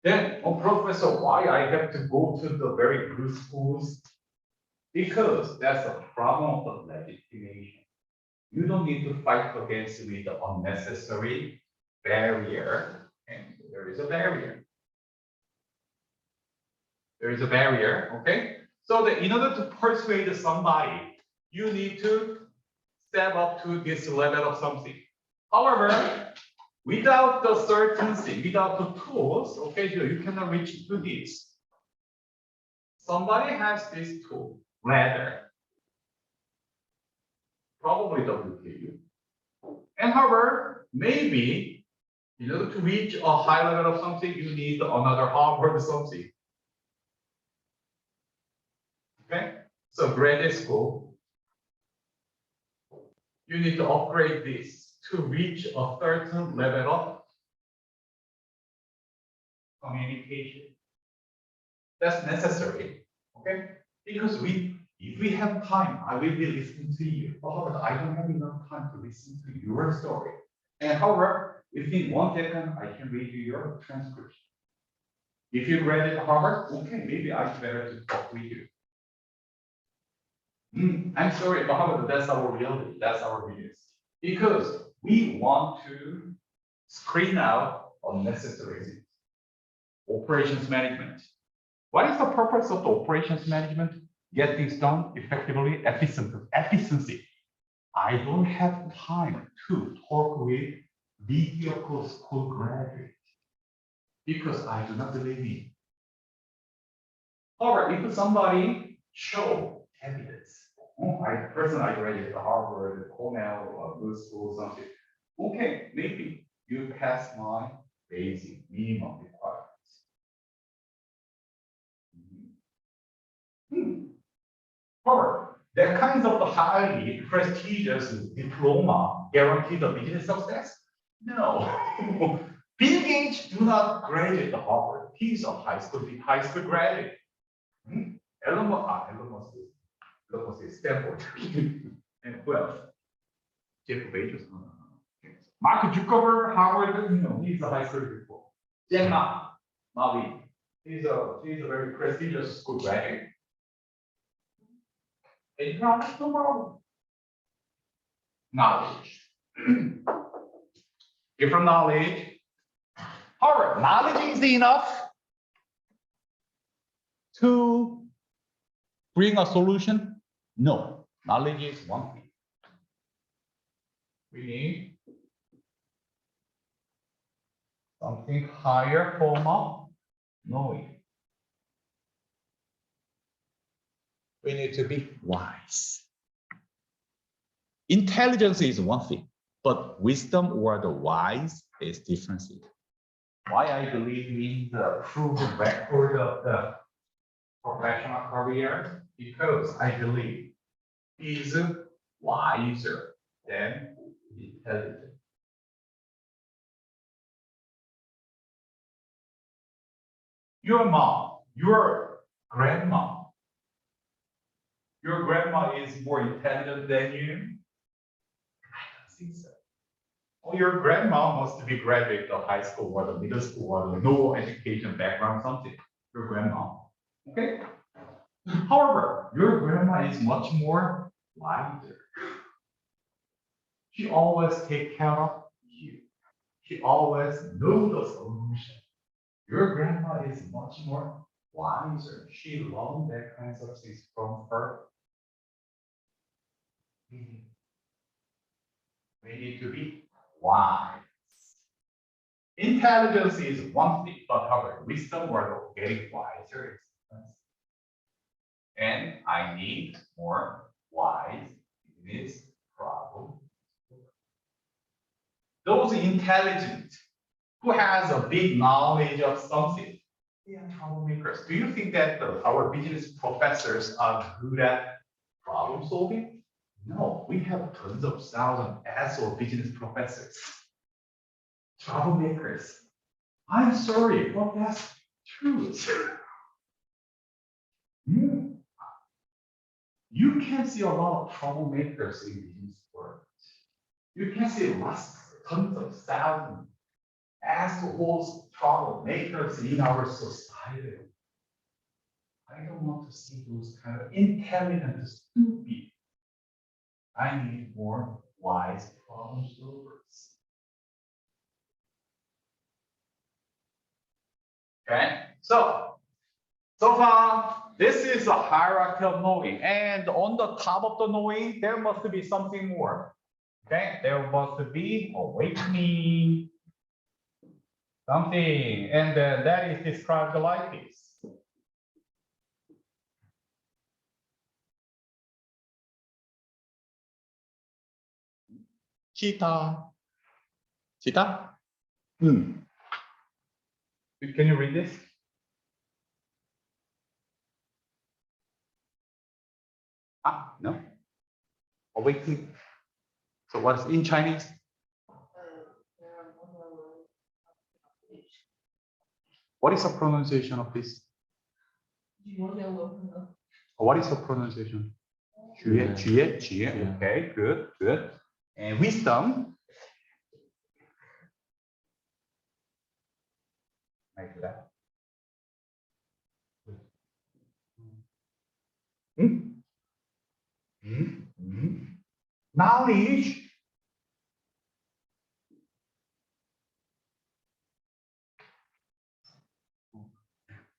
Then, oh, Professor, why I have to go to the very good schools? Because that's a problem of the legitimation. You don't need to fight against with the unnecessary barrier, and there is a barrier. There is a barrier, okay? So that in order to persuade somebody, you need to step up to this level of something. However, without the certainty, without the tools, okay, you cannot reach to this. Somebody has this tool, ladder, probably WKU. And however, maybe in order to reach a high level of something, you need another Harvard something. Okay, so graduate school, you need to upgrade this to reach a certain level of communication. That's necessary, okay? Because if we have time, I will be listening to you. But I don't have enough time to listen to your story. And however, within 1 second, I can read you your transcription. If you graduate Harvard, okay, maybe I better to talk with you. I'm sorry, but however, that's our reality, that's our business. Because we want to screen out unnecessary things. Operations management. What is the purpose of the operations management? Get things done effectively, efficiency. I don't have time to talk with mediocre school graduates because I do not believe in. However, if somebody show evidence, I personally graduated Harvard, Cornell, or good school, something. Okay, maybe you pass my basic minimum requirements. However, that kind of highly prestigious diploma guarantee the business success? No. Bill Gates do not graduate Harvard. He's a high school graduate. Elon Musk is Stanford. And who else? Jeff Bezos. Mark Zuckerberg, Harvard. No, he's a high school diploma. Jack Ma, he's a very prestigious school graduate. And you know, no problem. Knowledge. Different knowledge. However, knowledge is enough to bring a solution? No. Knowledge is one thing. We need something higher form of knowing. We need to be wise. Intelligence is one thing, but wisdom or the wise is different thing. Why I believe in the proven record of the professional career? Because I believe he's wiser than intelligent. Your mom, your grandma is more intelligent than you? I don't think so. Or your grandma must be graduate of high school or the middle school or the no education background, something. Your grandma. Okay? However, your grandma is much more wiser. She always take care of you. She always knows the solution. Your grandma is much more wiser. She learned that kinds of things from her. We need to be wise. Intelligence is one thing, but however, wisdom or getting wiser is different. And I need more wise in this problem. Those intelligent who has a big knowledge of something, they are troublemakers. Do you think that our business professors are good at problem solving? No, we have tons of thousands of business professors. Troublemakers. I'm sorry, but that's truth. You can see a lot of troublemakers in business world. You can see tons of thousands assholes, troublemakers in our society. I don't want to see those kind of intelligent, stupid. I need more wise problem solvers. Okay, so far, this is a hierarchy of knowing, and on the top of the knowing, there must be something more. Okay, there must be awakening, something, and that is described like this. Cheetah. Can you read this? No. Awakening. So what's in Chinese? What is the pronunciation of this? What is the pronunciation? Okay, good. And wisdom. Like that. Hmm? Knowledge.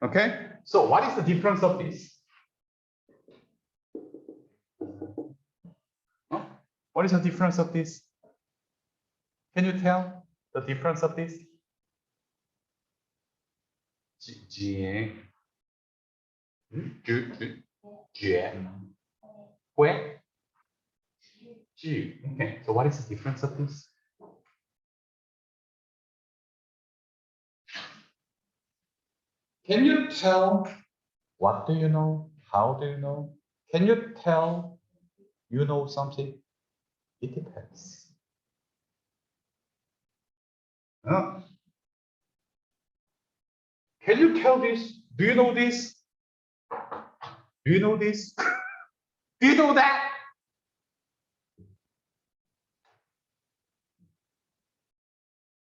Okay, so what is the difference of this? Huh? What is the difference of this? Can you tell the difference of this? G. Where? G. Okay, so what is the difference of this? Can you tell what do you know? How do you know? Can you tell you know something? It depends. Huh? Can you tell this? Do you know this? Do you know this? Do you know that?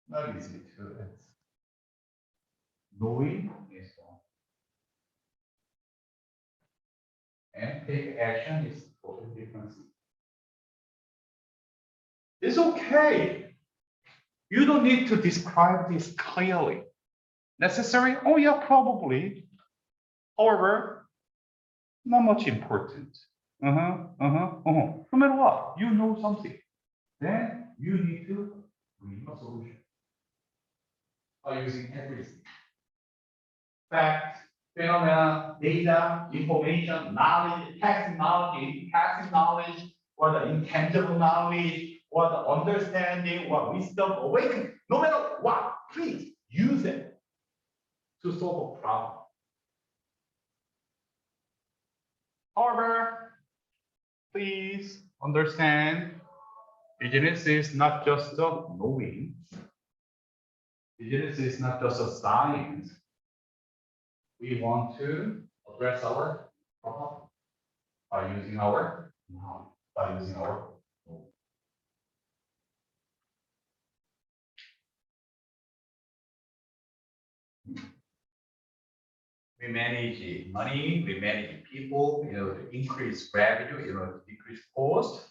Not easy to do it. Knowing is one. And take action is totally different. It's okay. You don't need to describe this clearly. Necessary? Oh yeah, probably. However, not much important. No matter what, you know something. Then you need to bring a solution by using everything. Facts, phenomena, data, information, knowledge, passive knowledge, passive knowledge, or the intangible knowledge, or the understanding, or wisdom, awakening. No matter what, please use it to solve a problem. However, please understand, business is not just a knowing. Business is not just a science. We want to address our problem by using our knowledge, by using our knowledge. We manage money, we manage people, to increase revenue, to decrease cost,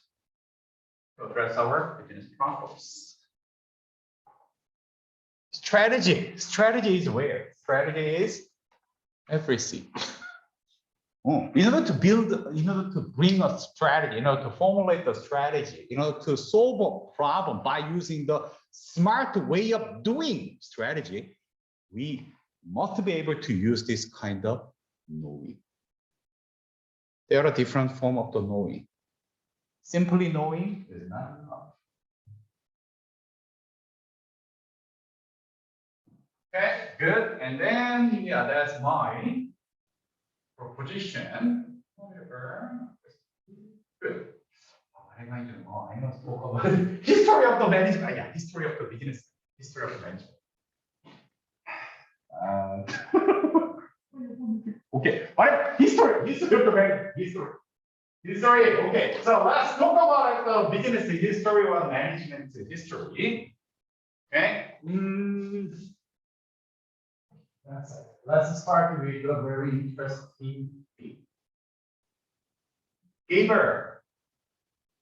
to address our business problems. Strategy is where? Strategy is everything. In order to bring a strategy, to formulate a strategy, to solve a problem by using the smart way of doing strategy, we must be able to use this kind of knowing. There are different forms of the knowing. Simply knowing is not enough. Okay, good. And then, yeah, that's my proposition. Good. I know spoke about history of the management. Yeah, history of the business, history of the management. Okay, all right, history of the management, history. Okay, so let's talk about the business history or management history. Okay. Let's start with a very interesting thing. Gaber.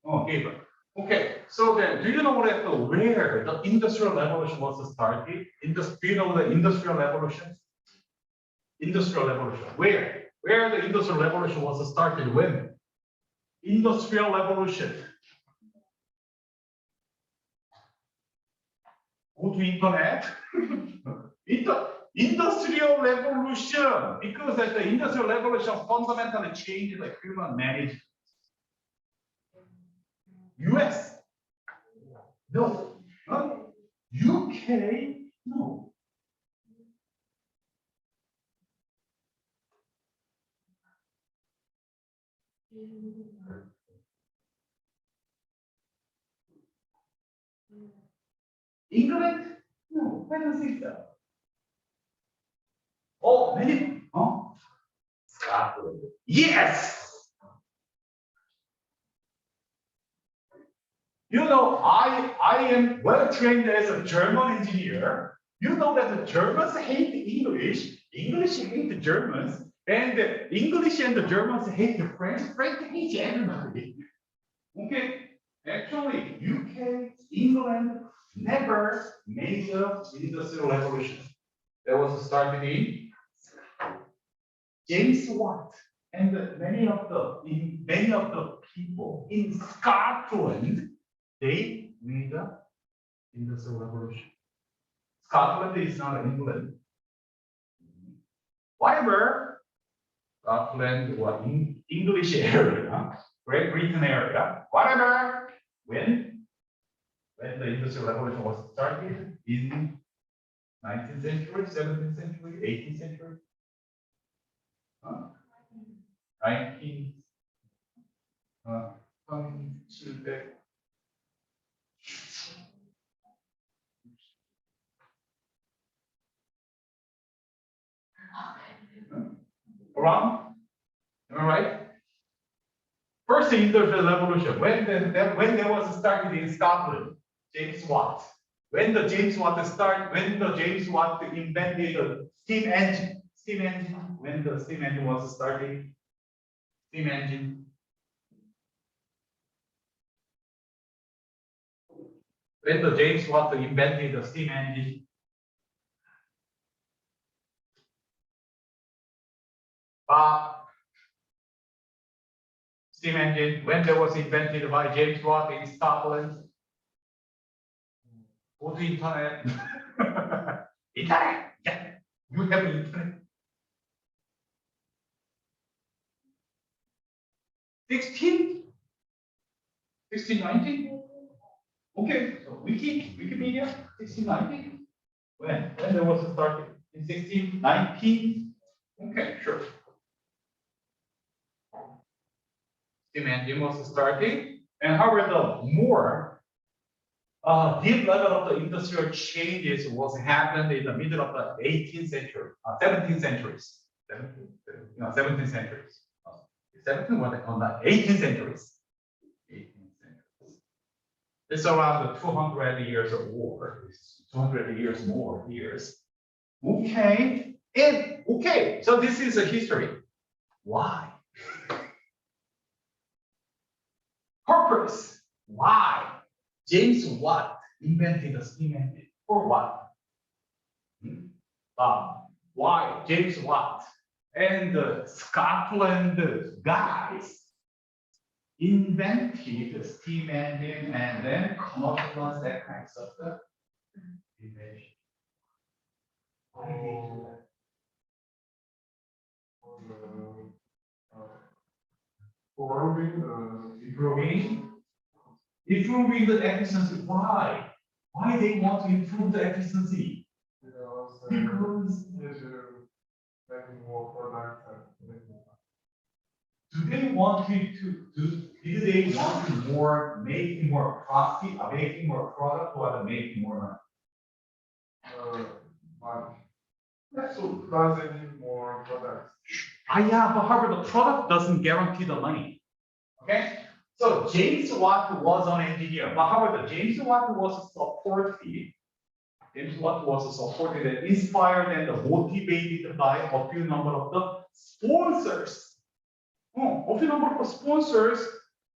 Oh, Gaber. Okay, so then, do you know where the industrial revolution was started? Do you know the industrial revolution? Industrial revolution. Where the industrial revolution was started? When? Industrial revolution. Go to internet. Industrial revolution, because the industrial revolution fundamentally changed the human management. US? No. Huh? UK? No. England? No, I don't think so. Oh, maybe? Huh? Scotland. Yes! I am well trained as a German engineer. You know that the Germans hate English, English hate the Germans, and the English and the Germans hate the French, French hate everybody. Okay, actually, UK, England never made the industrial revolution. That was started in James Watt, and many of the people in Scotland, they made the industrial revolution. Scotland is not England. However, Scotland was in English area, Great Britain area, whatever, when the industrial revolution was started in 19th century, 17th century, 18th century, 19th, around, am I right? First industrial revolution, when there was started in Scotland, James Watt. When the James Watt invented the steam engine, when the steam engine was starting, steam engine. When the James Watt invented the steam engine. Steam engine, when that was invented by James Watt in Scotland. Go to internet. Internet, yeah, you have internet. 1690? Okay, so Wikipedia, 1690? When there was a started in 1619? Okay, sure. Steam engine was starting, and however, the more deep level of the industrial changes was happened in the middle of the 18th century, 17th centuries, 17th centuries. 17th was on the 18th centuries. 18th centuries. It's around 200 years or 200 years more years. Okay, and okay, so this is a history. Why? Purpose. Why? James Watt invented the steam engine. For what? Why? James Watt and the Scotland guys invented the steam engine and then commercialized that kind of stuff. Invention. Why did they do that? Improving the efficiency. Why? Why they want to improve the efficiency? Because do they want do they want to making more profit, making more product, or making more money? So does they need more products? Yeah, but however, the product doesn't guarantee the money. Okay? So James Watt was an engineer, but however, James Watt was supported. James Watt was supported and inspired and motivated by a few number of the sponsors. A few number of sponsors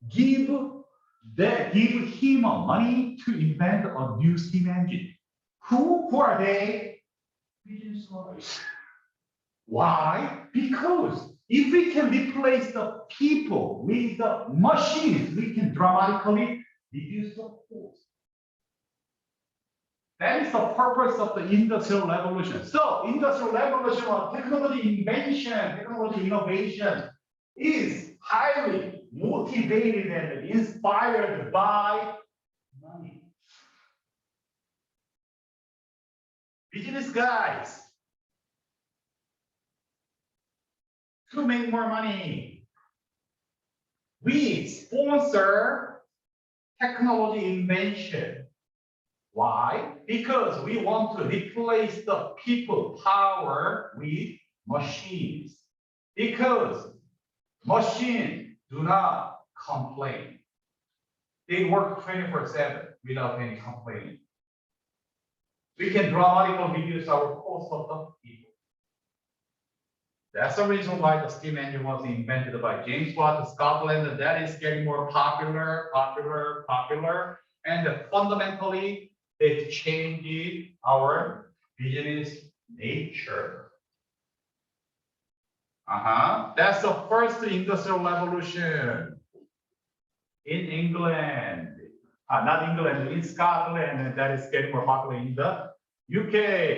give him money to invent a new steam engine. Who are they? Business lawyers. Why? Because if we can replace the people with the machines, we can dramatically reduce the cost. That is the purpose of the industrial revolution. So, industrial revolution or technology invention, technology innovation is highly motivated and inspired by money. Business guys. To make more money, we sponsor technology invention. Why? Because we want to replace the people power with machines. Because machines do not complain. They work 24/7 without any complaining. we can dramatically reduce our cost of the people. That's the reason why the steam engine was invented by James Watt of Scotland, and that is getting more popular. And fundamentally, it changed our business nature. That's the first industrial revolution in England. Not England, in Scotland, and that is getting more popular in the UK.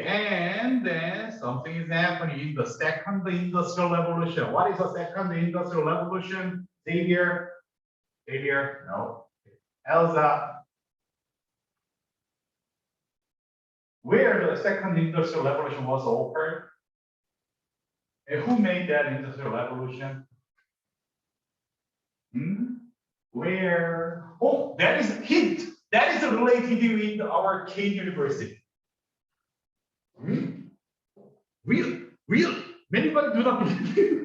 And then something is happening in the second industrial revolution. What is the second industrial revolution? Xavier? No. Elsa? Where the second industrial revolution was occurred? And who made that industrial revolution? Where? Oh, that is a hint. That is related with our Cambridge University. Really? Many people do not believe.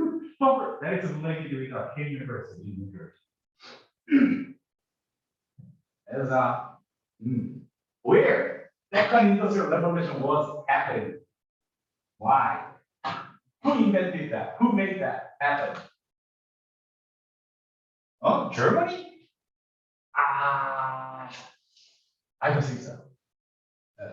That is related with our Cambridge University in New Jersey. As where second industrial revolution was happening? Why? Who invented that? Who made that happen? Oh, Germany? I don't think so.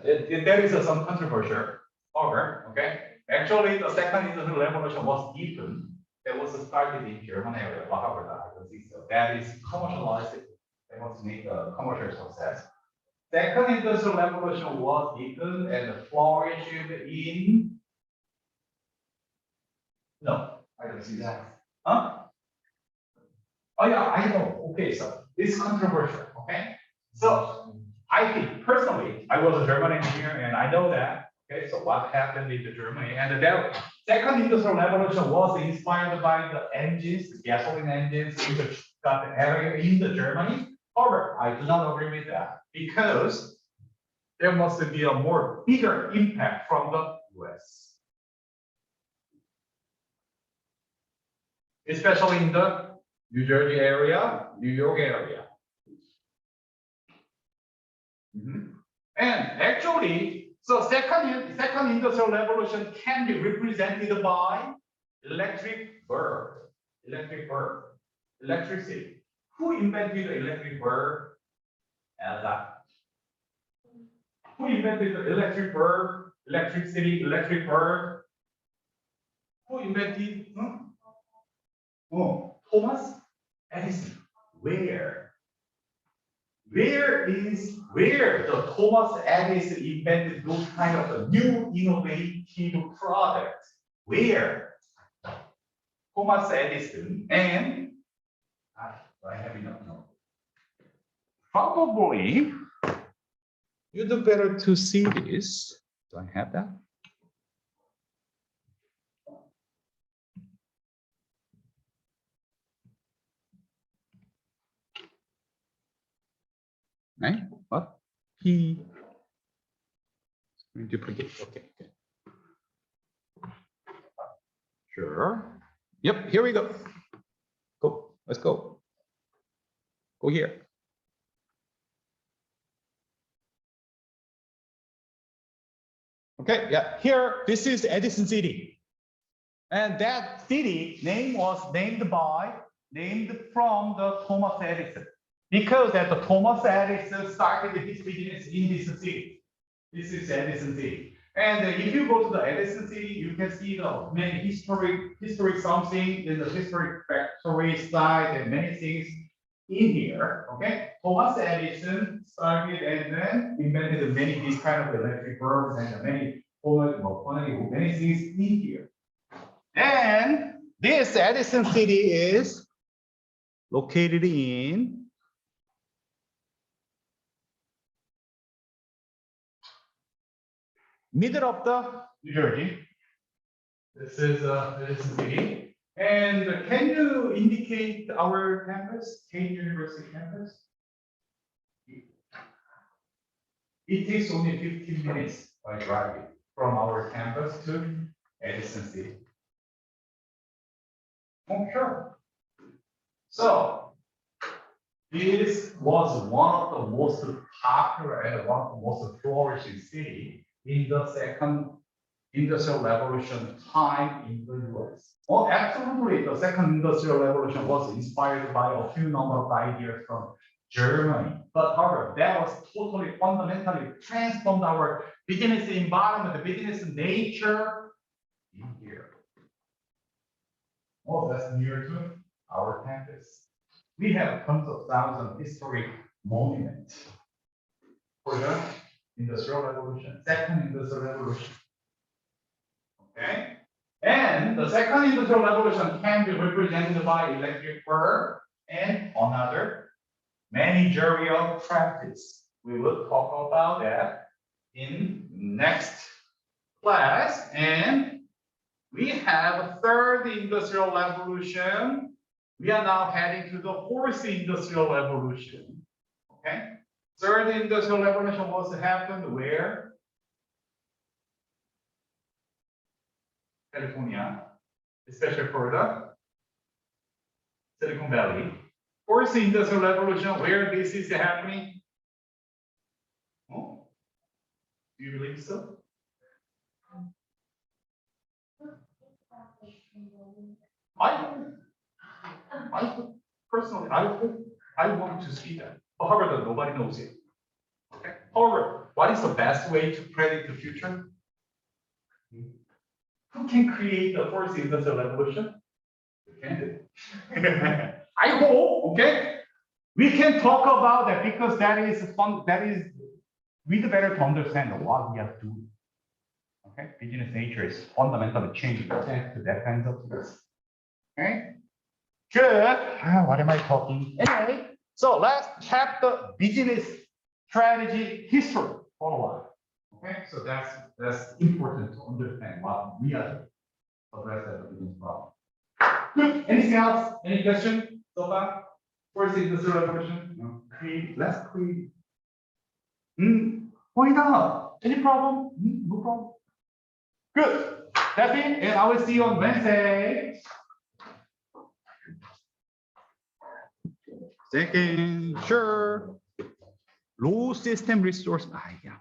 There is some controversial over, okay? Actually, the second industrial revolution was eaten. It was started in German area, but however, I don't think so. That is commercialized. They want to make a commercial success. Second industrial revolution was eaten and flourished in. No, I don't see that. Huh? Oh yeah, I know. Okay, so it's controversial. Okay, so I think personally, I was a German engineer, and I know that. Okay, so what happened in Germany? And the second industrial revolution was inspired by the engines, the gasoline engines in the area in Germany. However, I do not agree with that because there must be a more bigger impact from the US. Especially in the New Jersey area, New York area. And actually, so second industrial revolution can be represented by electric bulb, electricity. Who invented the electric bulb? Who invented the electric bulb, electricity, electric bulb? Who invented? Oh, Thomas Edison. Where the Thomas Edison invented those kind of new innovative products? Where? Thomas Edison and I have enough now. Probably you do better to see this. Do I have that? Right? What? Duplicate. Okay. Sure. Yep. Here we go. Go. Let's go. Go here. Okay. Yeah. Here. This is Edison City, and that city name was named from the Thomas Edison. Because that the Thomas Edison started his business in this city. This is Edison City. And if you go to the Edison City, you can see the many historic something in the historic factory side and many things in here. Okay. Thomas Edison started and then invented many these kind of electric bulbs and many things in here. And this Edison City is located in middle of the New Jersey. This is Edison City. And can you indicate our campus, Cambridge University campus? It takes only 15 minutes by driving from our campus to Edison City. Oh, sure. So this was one of the most popular and one of the most flourishing city in the second industrial revolution time in the US? Well, absolutely, the second industrial revolution was inspired by a few number of ideas from Germany. But however, that was totally fundamentally transformed our business environment, the business nature in here. Oh, that's near to our campus. We have tons of thousands historic monuments for the Industrial Revolution, second Industrial Revolution. Okay, and the second Industrial Revolution can be represented by electric curve and another managerial practice. We will talk about that in next class. And we have a third industrial revolution. We are now heading to the fourth industrial revolution. Okay, third industrial revolution was happened where? California, especially for the Silicon Valley. Fourth industrial revolution, where this is happening? Oh, do you believe so? Personally, I want to see that. However, nobody knows it. Okay. However, what is the best way to predict the future? Who can create the fourth industrial revolution? We can do it. I hope, okay, we can talk about that because that is fun. That is we better to understand what we are doing. Okay, business nature is fundamentally changing thanks to that kind of things. Okay, good. What am I talking? Anyway, so let's have the business strategy history for a while. Okay, so that's important to understand what we are doing to address that business problem. Good. Anything else? Any question so far? First industrial revolution. No. Create. Let's create. Why not? Any problem? No problem. Good. That's it. And I will see you on Wednesday. Second, sure. Low system resource. Yeah.